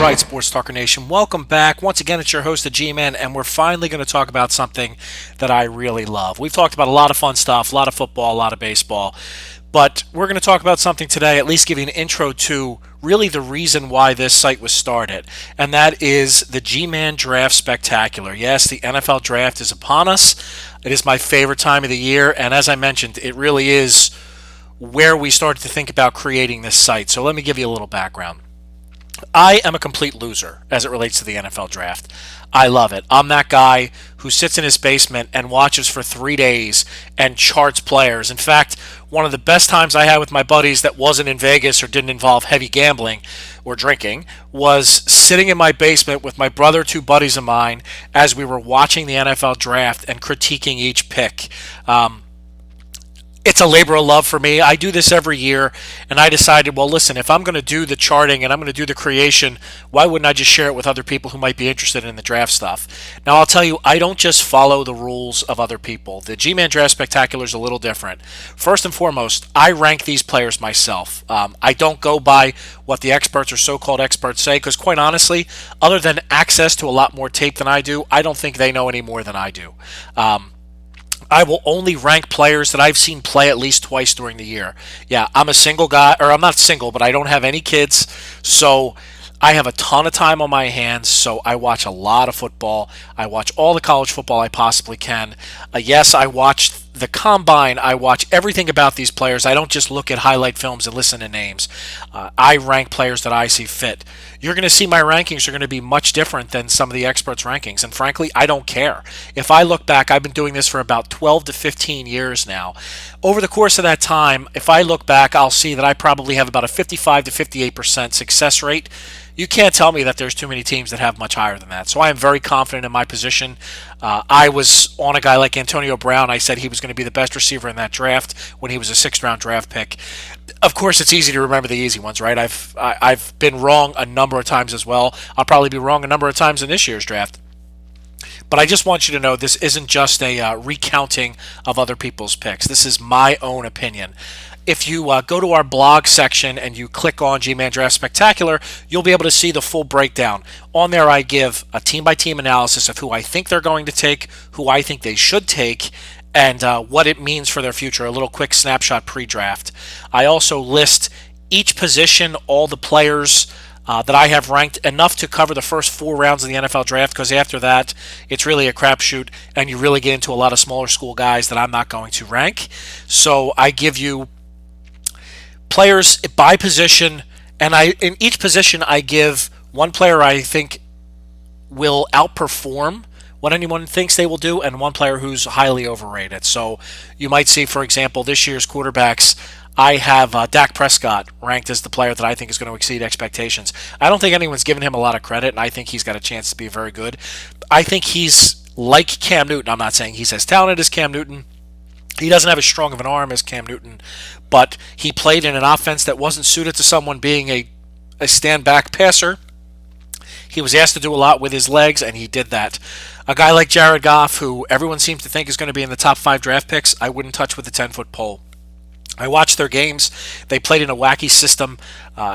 right, Sports Talker Nation. Welcome back. Once again, it's your host, the G-Man, and we're finally going to talk about something that I really love. We've talked about a lot of fun stuff, a lot of football, a lot of baseball, but we're going to talk about something today, at least give you an intro to really the reason why this site was started, and that is the G-Man Draft Spectacular. Yes, the NFL Draft is upon us. It is my favorite time of the year, and as I mentioned, it really is where we started to think about creating this site. So let me give you a little background. I am a complete loser as it relates to the NFL draft. I love it. I'm that guy who sits in his basement and watches for 3 days and charts players. In fact, one of the best times I had with my buddies that wasn't in Vegas or didn't involve heavy gambling or drinking was sitting in my basement with my brother, two buddies of mine, as we were watching the NFL draft and critiquing each pick. It's a labor of love for me. I do this every year, and I decided, well, listen, if I'm going to do the charting and I'm going to do the creation, why wouldn't I just share it with other people who might be interested in the draft stuff? Now, I'll tell you, I don't just follow the rules of other people. The G-Man Draft Spectacular is a little different. First and foremost, I rank these players myself. I don't go by what the experts or so-called experts say, because quite honestly, other than access to a lot more tape than I do, I don't think they know any more than I do. I will only rank players that I've seen play at least twice during the year. Yeah, I'm a single guy, or I'm not single, but I don't have any kids, so I have a ton of time on my hands, so I watch a lot of football. I watch all the college football I possibly can. Yes, I watch the combine. I watch everything about these players. I don't just look at highlight films and listen to names. I rank players that I see fit. You're going to see my rankings are going to be much different than some of the experts' rankings, and frankly, I don't care. If I look back, I've been doing this for about 12 to 15 years now. Over the course of that time, if I look back, I'll see that I probably have about a 55 to 58% success rate. You can't tell me that there's too many teams that have much higher than that. So I am very confident in my position. I was on a guy like Antonio Brown. I said he was going to be the best receiver in that draft when he was a sixth-round draft pick. Of course, it's easy to remember the easy ones, right? I've been wrong a number of times as well. I'll probably be wrong a number of times in this year's draft. But I just want you to know this isn't just a recounting of other people's picks. This is my own opinion. If you go to our blog section and you click on G-Man Draft Spectacular, you'll be able to see the full breakdown. On there, I give a team-by-team analysis of who I think they're going to take, who I think they should take, and what it means for their future, a little quick snapshot pre-draft. I also list each position, all the players that I have ranked enough to cover the first 4 rounds of the NFL draft, because after that, it's really a crapshoot, and you really get into a lot of smaller school guys that I'm not going to rank. So I give you players by position, and in each position I give one player I think will outperform what anyone thinks they will do, and one player who's highly overrated. So you might see, for example, this year's quarterbacks, I have Dak Prescott ranked as the player that I think is going to exceed expectations. I don't think anyone's given him a lot of credit, and I think he's got a chance to be very good. I think he's like Cam Newton. I'm not saying he's as talented as Cam Newton. He doesn't have as strong of an arm as Cam Newton, but he played in an offense that wasn't suited to someone being a stand-back passer. He was asked to do a lot with his legs, and he did that. A guy like Jared Goff, who everyone seems to think is going to be in the top 5 draft picks, I wouldn't touch with a 10-foot pole. I watched their games. They played in a wacky system.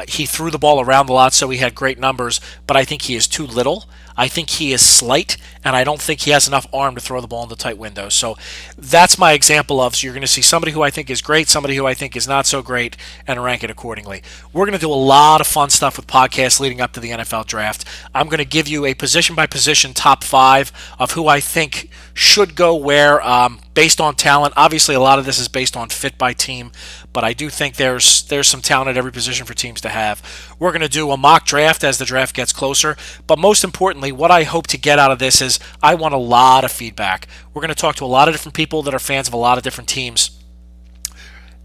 He threw the ball around a lot, so he had great numbers, but I think he is too little. I think he is slight, and I don't think he has enough arm to throw the ball in the tight windows. So that's my example of, so you're going to see somebody who I think is great, somebody who I think is not so great, and rank it accordingly. We're going to do a lot of fun stuff with podcasts leading up to the NFL draft. I'm going to give you a position-by-position top 5 of who I think should go where based on talent. Obviously, a lot of this is based on fit by team, but I do think there's some talent at every position for teams to have. We're going to do a mock draft as the draft gets closer, but most importantly, what I hope to get out of this is I want a lot of feedback. We're going to talk to a lot of different people that are fans of a lot of different teams.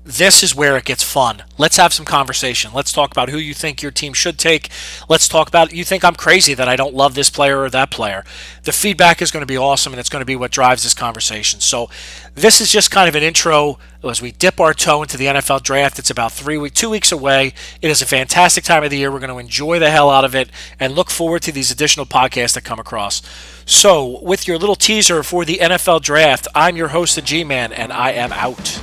This is where it gets fun. Let's have some conversation. Let's talk about who you think your team should take. Let's talk about, you think I'm crazy that I don't love this player or that player. The feedback is going to be awesome, and it's going to be what drives this conversation. So this is just kind of an intro as we dip our toe into the NFL draft. It's about 2 weeks away. It is a fantastic time of the year. We're going to enjoy the hell out of it and look forward to these additional podcasts that come across. So with your little teaser for the NFL draft, I'm your host, the G-Man, and I am out.